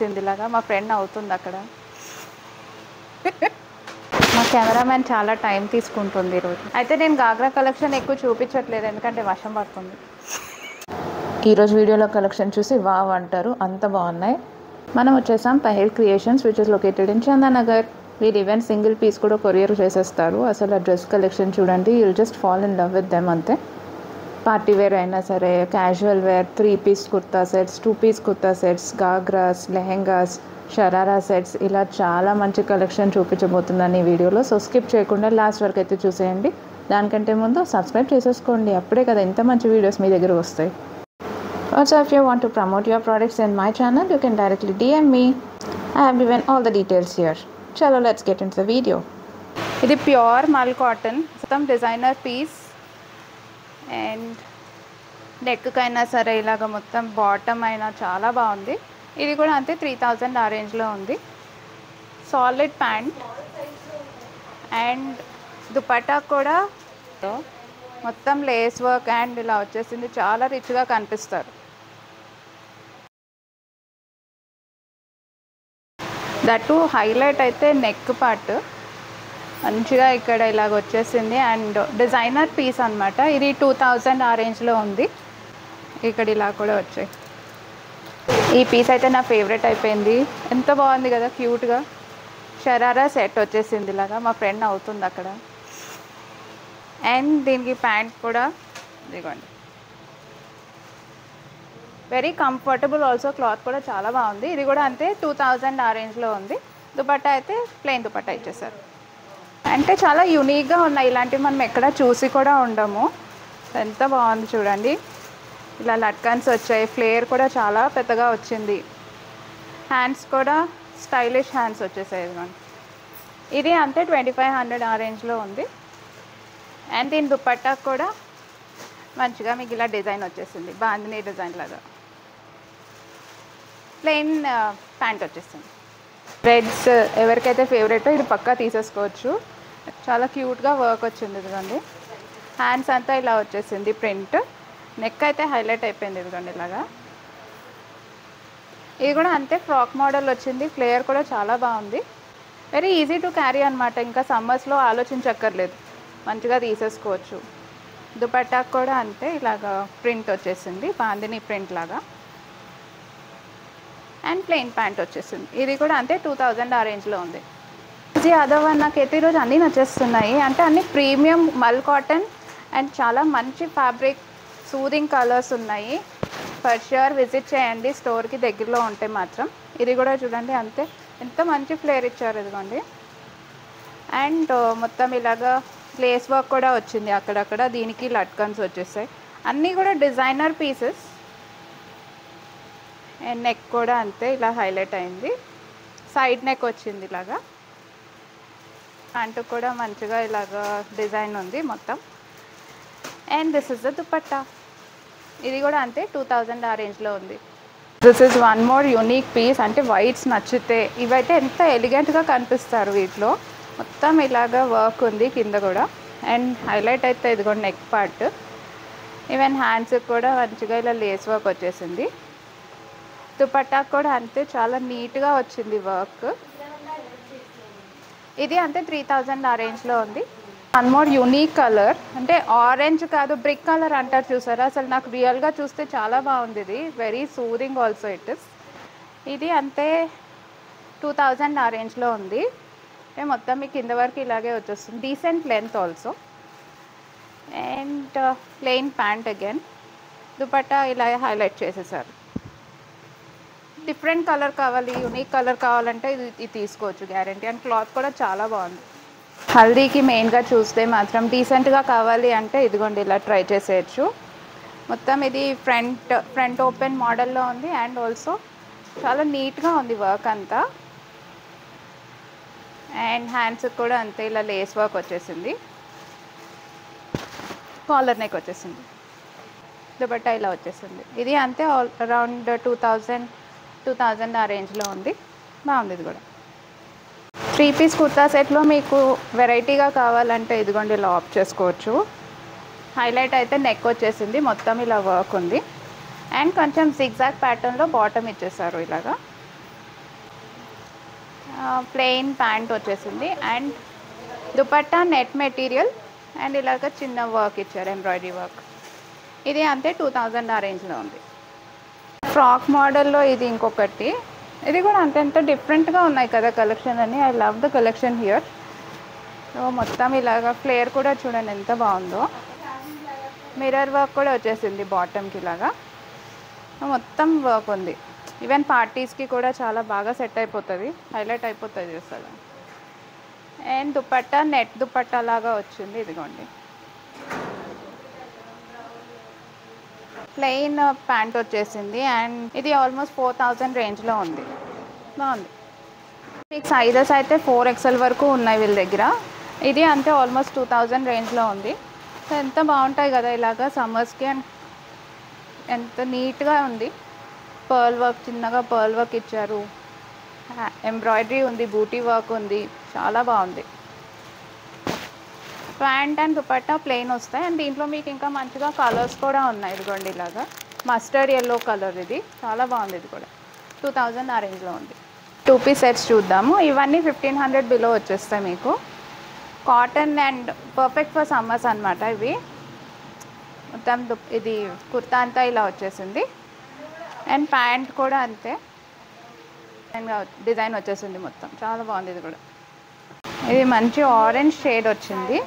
సిందిలాగా మా ఫ్రెండ్ అవుతుంది అక్కడ. మా కెమెరామ్యాన్ చాలా టైం తీసుకుంటుంది ఈరోజు. అయితే నేను గాగ్రా కలెక్షన్ ఎక్కువ చూపించట్లేదు ఎందుకంటే వర్షం పడుతుంది. ఈరోజు వీడియోలో కలెక్షన్ చూసి వావ్ అంటారు, అంత బాగున్నాయి. మనం వచ్చేసాం Pahel creations which is located in Chandanagar. వీళ్ళు ఈవెన్ సింగిల్ పీస్ కూడా కొరియర్ చేసేస్తారు. అసలు ఆ డ్రెస్ కలెక్షన్ చూడండి, you'll just fall in love with them అంతే. పార్టీ వేర్ అయినా సరే, casual wear, 3 piece kurta sets, 2 piece kurta sets, ghagras, lehengas, sharara sets, ఇలా చాలా మంచి కలెక్షన్ చూపించబోతున్నాను ఈ వీడియోలో. సో స్కిప్ చేయకుండా లాస్ట్ వరకు అయితే చూసేయండి. దానికంటే ముందు సబ్స్క్రైబ్ చేసేసుకోండి, అప్పుడే కదా ఇంత మంచి వీడియోస్ మీ దగ్గర వస్తాయి. Also, if you want to promote your products in my channel, you can directly DM me. I have given all the details here. Chalo, let's get into the video. ఇది pure మల్ cotton, మొత్తం designer piece. And నెక్కైనా సరే ఇలాగ మొత్తం bottom అయినా చాలా బాగుంది. ఇది కూడా అంతే 3000 ఆ రేంజ్లో ఉంది. సాలిడ్ ప్యాంట్ అండ్ దుపట్టా కూడా మొత్తం లేస్ వర్క్ అండ్ ఇలా వచ్చేసింది, చాలా రిచ్గా కనిపిస్తారు. దట్టు హైలైట్ అయితే నెక్ పార్ట్ మంచిగా ఇక్కడ ఇలాగ వచ్చేసింది. అండ్ డిజైనర్ పీస్ అనమాట. ఇది 2000 ఆ రేంజ్లో ఉంది. ఇక్కడ ఇలా కూడా వచ్చాయి. ఈ పీస్ అయితే నా ఫేవరెట్ అయిపోయింది, ఎంత బాగుంది కదా, క్యూట్గా. షరారా సెట్ వచ్చేసింది ఇలాగా, మా ఫ్రెండ్ అవుతుంది అక్కడ. అండ్ దీనికి ప్యాంట్ కూడా ఇదిగోండి, వెరీ కంఫర్టబుల్ ఆల్సో, క్లాత్ కూడా చాలా బాగుంది. ఇది కూడా అంతే 2000 ఆ రేంజ్లో ఉంది. దుపట్టా అయితే ప్లెయిన్ దుపట్టా ఇచ్చేసారు. అంటే చాలా యూనిక్గా ఉన్నాయి, ఇలాంటివి మనం ఎక్కడ చూసి కూడా ఉండము. ఎంత బాగుంది చూడండి, ఇలా లట్కన్స్ వచ్చాయి, ఫ్లేర్ కూడా చాలా పెద్దగా వచ్చింది. హ్యాండ్స్ కూడా స్టైలిష్ హ్యాండ్స్ వచ్చేసాయి ఇదిగోండి. ఇది అంతే 2500 ఆ రేంజ్లో ఉంది. అండ్ దీని దుపట్టా కూడా మంచిగా మీకు ఇలా డిజైన్ వచ్చేసింది, బాందినీ డిజైన్ లాగా. ప్లెయిన్ ప్యాంట్ వచ్చేసింది. రెడ్స్ ఎవరికైతే ఫేవరెటో ఇది పక్కా తీసేసుకోవచ్చు. చాలా క్యూట్గా వర్క్ వచ్చింది ఇదిగోండి. హ్యాండ్స్ అంతా ఇలా వచ్చేసింది ప్రింట్. నెక్ అయితే హైలైట్ అయిపోయింది ఇదిగోండి ఇలాగా. ఇది కూడా అంతే ఫ్రాక్ మోడల్ వచ్చింది, ఫ్లేయర్ కూడా చాలా బాగుంది. వెరీ ఈజీ టు క్యారీ అనమాట, ఇంకా సమ్మర్స్లో ఆలోచించక్కర్లేదు, మంచిగా తీసేసుకోవచ్చు. దుపట్టా కూడా అంతే ఇలాగా ప్రింట్ వచ్చేసింది, బాందినీ ప్రింట్ లాగా. అండ్ ప్లెయిన్ ప్యాంట్ వచ్చేసింది. ఇది కూడా అంతే 2000 ఆ రేంజ్లో ఉంది. అదర్ వన్ నాకైతే ఈరోజు అన్నీ నచ్చేస్తున్నాయి. అంటే అన్ని ప్రీమియం మల్ కాటన్ అండ్ చాలా మంచి ఫ్యాబ్రిక్, సూదింగ్ కలర్స్ ఉన్నాయి. ఫర్ ష్యూర్ విజిట్ చేయండి స్టోర్కి దగ్గరలో ఉంటే మాత్రం. ఇది కూడా చూడండి అంతే, ఎంత మంచి ఫ్లేర్ ఇచ్చారు ఇదిగోండి. అండ్ మొత్తం ఇలాగా లేస్ వర్క్ కూడా వచ్చింది అక్కడక్కడ, దీనికి లట్కన్స్ వచ్చేసాయి. అన్నీ కూడా డిజైనర్ పీసెస్. అండ్ నెక్ కూడా అంతే ఇలా హైలైట్ అయింది, సైడ్ నెక్ వచ్చింది ఇలాగా. ప్యాంటు కూడా మంచిగా ఇలాగా డిజైన్ ఉంది మొత్తం. And this is the dupatta. ఇది కూడా అంతే 2000 ఆ రేంజ్లో ఉంది. This is one more unique piece. అంటే వైట్స్ నచ్చితే ఇవైతే ఎంత ఎలిగెంట్గా కనిపిస్తారు వీటిలో. మొత్తం ఇలాగా వర్క్ ఉంది కింద కూడా. అండ్ హైలైట్ అయితే ఇది కూడా నెక్ పార్ట్. ఈవెన్ హ్యాండ్స్కి కూడా మంచిగా ఇలా లేస్ వర్క్ వచ్చేసింది. దుపట్టా కూడా అంతే చాలా నీట్గా వచ్చింది వర్క్. ఇది అంతే 3000 ఆ రేంజ్లో ఉంది. వన్ మోర్ యూనిక్ కలర్, అంటే ఆరెంజ్ కాదు బ్రిక్ కలర్ అంటారు చూసారా, అసలు నాకు రియల్గా చూస్తే చాలా బాగుంది. ఇది very soothing also it is. ఇది అంతే 2000 ఆ రేంజ్లో ఉంది. అంటే మొత్తం మీ కింద వరకు ఇలాగే వచ్చేస్తుంది, decent length also. And plain pant again. Dupatta ఇలా హైలైట్ చేసేసారు. డిఫరెంట్ కలర్ కావాలి, యూనిక్ కలర్ కావాలంటే ఇది తీసుకోవచ్చు గ్యారంటీ. అండ్ క్లాత్ కూడా చాలా బాగుంది. హల్దీకి మెయిన్గా చూస్తే మాత్రం డీసెంట్గా కావాలి అంటే ఇదిగోండి ఇలా ట్రై చేసేయచ్చు. మొత్తం ఇది ఫ్రంట్ ఓపెన్ మోడల్లో ఉంది. అండ్ ఆల్సో చాలా నీట్గా ఉంది వర్క్ అంతా. అండ్ హ్యాండ్స్కి కూడా అంతే ఇలా లేస్ వర్క్ వచ్చేసింది, కాలర్ నెక్ వచ్చేసింది. దుపట్టా ఇలా వచ్చేసింది. ఇది అంతే అరౌండ్ 2000 ఆ రేంజ్లో ఉంది. బాగుంది ఇది కూడా. 3 పీస్ కుర్తా సెట్లో మీకు వెరైటీగా కావాలంటే ఇదిగోండి ఇలా ఆప్ట్ చేసుకోవచ్చు. హైలైట్ అయితే నెక్ వచ్చేసింది, మొత్తం ఇలా వర్క్ ఉంది. అండ్ కొంచెం జిగ్జాగ్ ప్యాటర్న్లో బాటమ్ ఇచ్చేసారు ఇలాగా. ప్లెయిన్ ప్యాంట్ వచ్చేసింది and dupatta net material and ఇలాగ చిన్న వర్క్ ఇచ్చారు, ఎంబ్రాయిడరీ వర్క్. ఇది అంతే 2000 ఆ రేంజ్లో ఉంది. ఫ్రాక్ మోడల్లో ఇది ఇంకొకటి, ఇది కూడా అంత డిఫరెంట్గా ఉన్నాయి కదా కలెక్షన్ అని. I love the collection here. So మొత్తం ఇలాగా ఫ్లేర్ కూడా చూడండి ఎంత బాగుందో. మిర్రర్ వర్క్ కూడా వచ్చేసింది బాటమ్కి ఇలాగా, మొత్తం వర్క్ ఉంది. ఈవెన్ పార్టీస్కి కూడా చాలా బాగా సెట్ అయిపోతుంది, హైలైట్ అయిపోతుంది అసలు. అండ్ దుపట్టా నెట్ దుపట్టా లాగా వచ్చింది, ఇదిగోండి. ప్లెయిన్ ప్యాంట్ వచ్చేసింది అండ్ ఇది ఆల్మోస్ట్ 4000 రేంజ్లో ఉంది, బాగుంది. మీకు సైజెస్ అయితే 4XL వరకు ఉన్నాయి వీళ్ళ దగ్గర. ఇది అంతే ఆల్మోస్ట్ 2000 రేంజ్లో ఉంది. సో ఎంత బాగుంటాయి కదా ఇలాగా సమ్మర్స్కి. అండ్ ఎంత నీట్గా ఉంది, పర్ల్ వర్క్, చిన్నగా పర్ల్ వర్క్ ఇచ్చారు, ఎంబ్రాయిడరీ ఉంది, బూటీ వర్క్ ఉంది, చాలా బాగుంది. ప్యాంట్ అండ్ దుపట్టా ప్లెయిన్ వస్తాయి అండ్ దీంట్లో మీకు ఇంకా మంచిగా కలర్స్ కూడా ఉన్నాయి, ఇదిగోండి ఇలాగా మస్టర్డ్ ఎల్లో కలర్, ఇది చాలా బాగుంది. ఇది కూడా 2000 ఆ రేంజ్లో ఉంది. 2 పీస్ సెట్స్ చూద్దాము. ఇవన్నీ 1500 బిలో వచ్చేస్తాయి మీకు. Cotton and perfect for summers అనమాట ఇవి. మొత్తం ఇది కుర్తా అంతా ఇలా వచ్చేసింది అండ్ ప్యాంట్ కూడా అంతే డిజైన్ వచ్చేసింది మొత్తం, చాలా బాగుంది. ఇది కూడా ఇది మంచి ఆరెంజ్ షేడ్ వచ్చింది.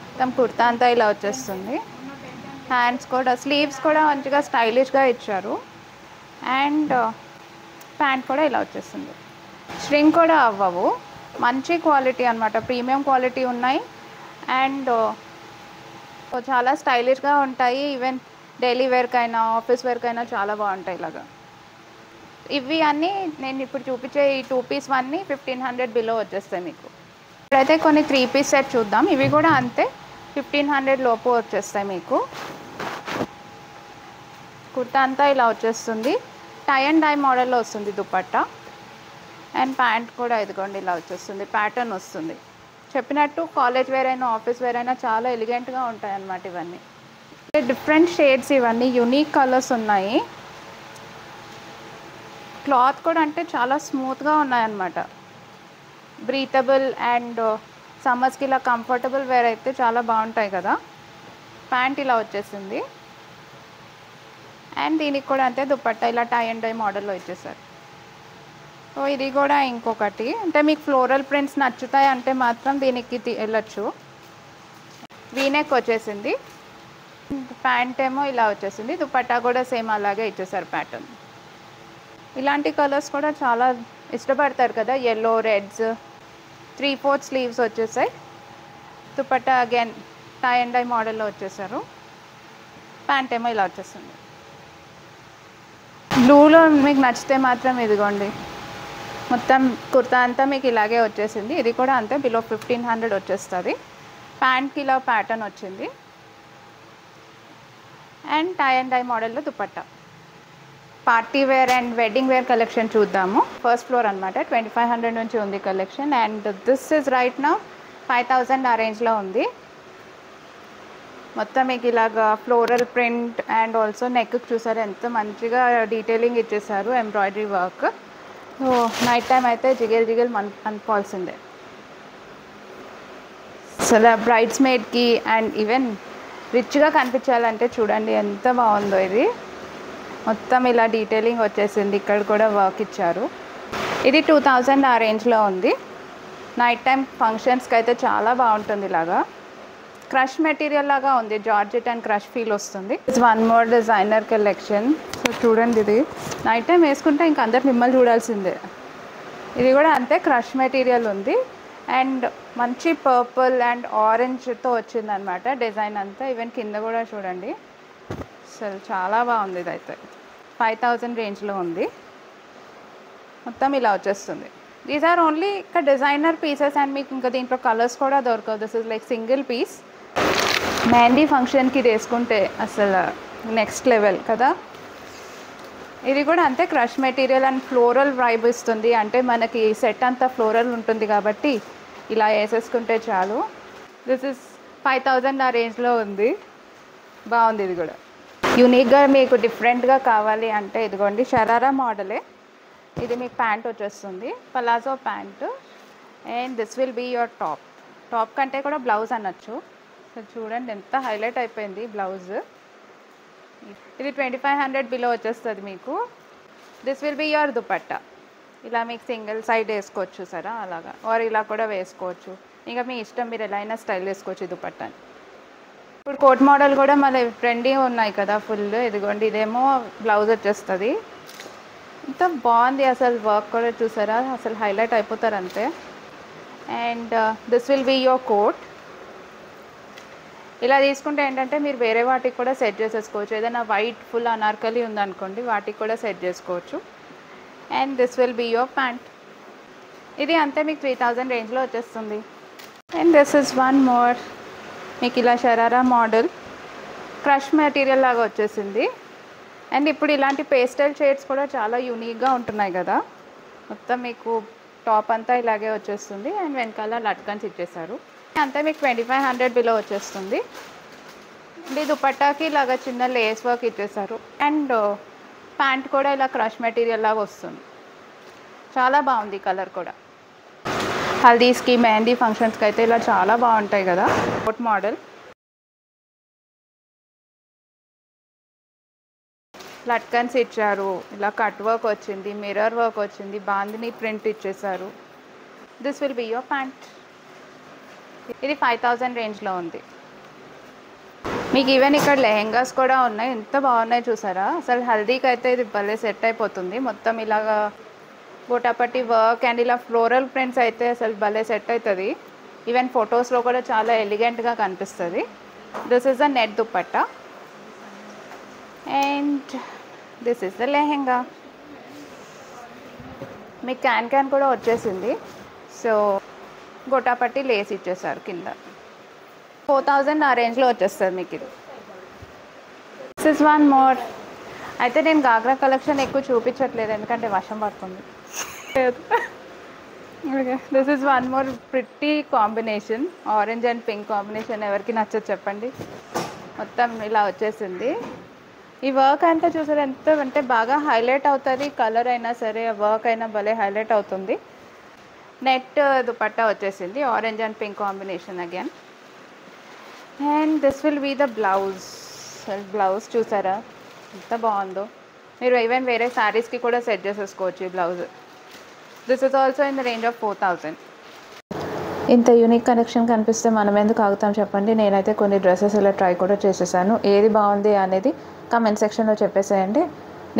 మొత్తం కుర్తా అంతా ఇలా వచ్చేస్తుంది. హ్యాండ్స్ కూడా, స్లీవ్స్ కూడా మంచిగా స్టైలిష్గా ఇచ్చారు అండ్ ప్యాంట్ కూడా ఇలా వచ్చేస్తుంది. స్ట్రింగ్ కూడా అవ్వవు, మంచి క్వాలిటీ అనమాట, ప్రీమియం క్వాలిటీ ఉన్నాయి అండ్ చాలా స్టైలిష్గా ఉంటాయి. ఈవెన్ డైలీ వేర్కైనా ఆఫీస్ వేర్కైనా చాలా బాగుంటాయి ఇలాగా. ఇవి అన్నీ నేను ఇప్పుడు చూపించే ఈ 2 పీస్ అన్నీ 1500 బిలో వచ్చేస్తాయి మీకు. ఇప్పుడైతే కొన్ని 3 పీస్ సెట్ చూద్దాం. ఇవి కూడా అంతే 1500 లోపు వచ్చేస్తాయి మీకు. కుర్తా అంతా ఇలా వచ్చేస్తుంది, టై అండ్ డై మోడల్లో వస్తుంది దుపట్టా అండ్ ప్యాంట్ కూడా ఇదిగోండి ఇలా వచ్చేస్తుంది, ప్యాటర్న్ వస్తుంది. చెప్పినట్టు కాలేజ్ వేర్ అయినా ఆఫీస్ వేర్ అయినా చాలా ఎలిగెంట్గా ఉంటాయి అన్నమాట ఇవన్నీ. డిఫరెంట్ షేడ్స్, ఇవన్నీ యూనిక్ కలర్స్ ఉన్నాయి. క్లాత్ కూడా అంటే చాలా స్మూత్గా ఉన్నాయన్నమాట, బ్రీతబుల్ అండ్ సమ్మర్స్కి ఇలా కంఫర్టబుల్ వేర్ అయితే చాలా బాగుంటాయి కదా. ప్యాంట్ ఇలా వచ్చేసింది అండ్ దీనికి కూడా అంతే దుపట్టా ఇలా టై అండ్ డై మోడల్లో ఇచ్చేసారు. సో ఇది కూడా ఇంకొకటి, అంటే మీకు ఫ్లోరల్ ప్రింట్స్ నచ్చుతాయి అంటే మాత్రం దీనికి వెళ్ళొచ్చు. వీనెక్ వచ్చేసింది, ప్యాంట్ ఏమో ఇలా వచ్చేసింది, దుపట్టా కూడా సేమ్ అలాగే ఇచ్చేసారు ప్యాటర్న్. ఇలాంటి కలర్స్ కూడా చాలా ఇష్టపడతారు కదా, ఎల్లో, రెడ్స్. 3/4 స్లీవ్స్ వచ్చేసాయి, dupatta again tie and dye మోడల్లో వచ్చేసారు, ప్యాంట్ ఏమో ఇలా వచ్చేస్తుంది. బ్లూలో మీకు నచ్చితే మాత్రం ఇదిగోండి మొత్తం కుర్తా అంతా మీకు ఇలాగే వచ్చేసింది. ఇది కూడా అంతే బిలో 1500 వచ్చేస్తుంది. ప్యాంట్కి ఇలా ప్యాటర్న్ వచ్చింది అండ్ టై అండ్ డై మోడల్లో dupatta. Party wear and wedding wear collection చూద్దాము. ఫస్ట్ ఫ్లోర్ అనమాట, 2500 నుంచి ఉంది collection and this is right now 5000 ఆ రేంజ్లో ఉంది. మొత్తం మీకు ఇలాగా ఫ్లోరల్ ప్రింట్ అండ్ ఆల్సో నెక్కి చూసారు ఎంత మంచిగా డీటెయిలింగ్ ఇచ్చేసారు, embroidery work. So night time అయితే జిగేల్ జిగేల్ అనుకోవాల్సిందే. అసలు బ్రైడ్స్ మేడ్కి అండ్ ఈవెన్ రిచ్గా కనిపించాలంటే చూడండి ఎంత బాగుందో. ఇది మొత్తం ఇలా డీటెయిలింగ్ వచ్చేసింది, ఇక్కడ కూడా వర్క్ ఇచ్చారు. ఇది 2000 ఆ రేంజ్లో ఉంది. నైట్ టైం ఫంక్షన్స్కి అయితే చాలా బాగుంటుంది. ఇలాగా క్రష్ మెటీరియల్ లాగా ఉంది, జార్జెట్ అండ్ క్రష్ ఫీల్ వస్తుంది. It's one more designer collection. So చూడండి, ఇది నైట్ టైం వేసుకుంటే ఇంక అందరు మిమ్మల్ని చూడాల్సిందే. ఇది కూడా అంతే క్రష్ మెటీరియల్ ఉంది అండ్ మంచి పర్పుల్ అండ్ ఆరెంజ్తో వచ్చిందనమాట డిజైన్ అంతా. ఈవెన్ కింద కూడా చూడండి, అసలు చాలా బాగుంది. ఇదైతే 5000 రేంజ్లో ఉంది. మొత్తం ఇలా వచ్చేస్తుంది. దీస్ ఆర్ ఓన్లీ ఇక్కడ డిజైనర్ పీసెస్ అండ్ మీకు ఇంకా దీంట్లో కలర్స్ కూడా దొరకవు. This is like single piece. Mehndi ఫంక్షన్కి వేసుకుంటే అసలు నెక్స్ట్ లెవెల్ కదా. ఇది కూడా అంతే crush material and floral vibe ఇస్తుంది, అంటే మనకి సెట్ అంతా ఫ్లోరల్ ఉంటుంది కాబట్టి ఇలా వేసేసుకుంటే చాలు. దిస్ ఇస్ 5000 ఆ రేంజ్లో ఉంది, బాగుంది. ఇది కూడా యూనిక్గా మీకు డిఫరెంట్గా కావాలి అంటే ఇదిగోండి షరారా మోడలే. ఇది మీకు ప్యాంట్ వచ్చేస్తుంది, palazzo pant. And this will be your top కంటే కూడా బ్లౌజ్ అనొచ్చు. సో చూడండి ఎంత హైలైట్ అయిపోయింది బ్లౌజ్. ఇది 2500 బిలో వచ్చేస్తుంది మీకు. This will be your dupatta. ఇలా మీకు సింగిల్ సైడ్ వేసుకోవచ్చు సరే అలాగా, ఆర్ ఇలా కూడా వేసుకోవచ్చు. ఇంకా మీ ఇష్టం, మీరు ఎలా అయినా స్టైల్ వేసుకోవచ్చు ఈ దుపట్టాని. ఇప్పుడు కోట్ మోడల్ కూడా మళ్ళీ ట్రెండీ ఉన్నాయి కదా ఫుల్. ఇదిగోండి, ఇదేమో బ్లౌజ్ వచ్చేస్తుంది. ఎంత బాగుంది అసలు, వర్క్ కూడా చూసారా, అసలు హైలైట్ అయిపోతారు అంతే. And this will be your coat. ఇలా తీసుకుంటే ఏంటంటే మీరు వేరే వాటికి కూడా సెట్ చేసేసుకోవచ్చు. ఏదైనా వైట్ ఫుల్ అనార్కలి ఉందనుకోండి, వాటికి కూడా సెట్ చేసుకోవచ్చు. And this will be your pant. ఇది అంతే మీకు 3000 రేంజ్లో వచ్చేస్తుంది. And this is one more. మీకు ఇలా షరారా మోడల్ క్రష్ మెటీరియల్ లాగా వచ్చేసింది. అండ్ ఇప్పుడు ఇలాంటి పేస్టల్ షేడ్స్ కూడా చాలా యూనిక్గా ఉంటున్నాయి కదా. మొత్తం మీకు టాప్ అంతా ఇలాగే వచ్చేస్తుంది. అండ్ వెనకాల లట్కన్స్ ఇచ్చేసారు. అంతే మీకు 2500 బిలో వచ్చేస్తుంది. ఇది దుపట్టాకి ఇలాగ చిన్న లేస్ వర్క్ ఇచ్చేసారు. అండ్ ప్యాంట్ కూడా ఇలా క్రష్ మెటీరియల్ లాగా వస్తుంది. చాలా బాగుంది కలర్ కూడా. హల్దీస్కి, మెహందీ ఫంక్షన్స్కి అయితే ఇలా చాలా బాగుంటాయి కదా. కోట్ మోడల్ లట్కన్స్ ఇచ్చారు, ఇలా కట్ వర్క్ వచ్చింది, మిర్రర్ వర్క్ వచ్చింది, బాందిని ప్రింట్ ఇచ్చేసారు. This will be your pant. ఇది 5000 రేంజ్లో ఉంది. మీకు ఈవెన్ ఇక్కడ లెహెంగాస్ కూడా ఉన్నాయి, ఎంత బాగున్నాయి చూసారా. అసలు హల్దీకి అయితే ఇది భలే సెట్ అయిపోతుంది. మొత్తం ఇలాగా గోటాపట్టి వర్క్ అండ్ ఇలా ఫ్లోరల్ ప్రింట్స్ అయితే అసలు భలే సెట్ అవుతుంది. ఈవెన్ ఫొటోస్లో కూడా చాలా ఎలిగెంట్గా కనిపిస్తుంది. This is the net dupatta and this is the lehenga. మీకు క్యాన్ కూడా వచ్చేసింది. సో గోటాపట్టి లేస్ ఇచ్చేసారు కింద. 4000 ఆ రేంజ్లో వచ్చేస్తుంది మీకు ఇది. This is one more. అయితే నేను గాగ్రా కలెక్షన్ ఎక్కువ చూపించట్లేదు ఎందుకంటే వర్షం పడుతుంది. This is one more pretty combination, orange and pink combination. ఎవరికి నచ్చదు చెప్పండి. మొత్తం ఇలా వచ్చేసింది. ఈ వర్క్ అంతా చూసారు ఎంత అంటే బాగా హైలైట్ అవుతుంది. కలర్ అయినా సరే, వర్క్ అయినా భలే హైలైట్ అవుతుంది. నెట్ దుపట్టా వచ్చేసింది, orange and pink combination again. And this will be the blouse చూసారా ఎంత బాగుందో. మీరు ఈవెన్ వేరే శారీస్కి కూడా సెట్ చేసేసుకోవచ్చు ఈ blouse. This is also in the range of 4000. ఇంత యూనిక్ కలెక్షన్ కనిపిస్తే మనం ఎందుకు ఆగుతాం చెప్పండి. నేనైతే కొన్ని డ్రెస్సెస్ ఇలా ట్రై కూడా చేసేసాను. ఏది బాగుంది అనేది కామెంట్ సెక్షన్లో చెప్పేసేయండి.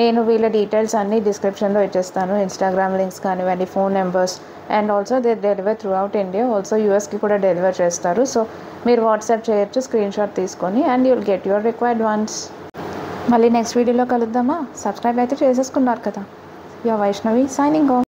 నేను వీళ్ళ డీటెయిల్స్ అన్నీ డిస్క్రిప్షన్లో ఇచ్చేస్తాను. ఇన్స్టాగ్రామ్ లింక్స్ కానివ్వండి, phone numbers. And also they deliver throughout India. Also యూఎస్కి కూడా డెలివర్ చేస్తారు. సో మీరు వాట్సాప్ చేయొచ్చు స్క్రీన్ షాట్ తీసుకొని, and you'll get your required ones. మళ్ళీ నెక్స్ట్ వీడియోలో కలుద్దామా. సబ్స్క్రైబ్ అయితే చేసేసుకున్నారు కదా. Your Vaishnavi signing of.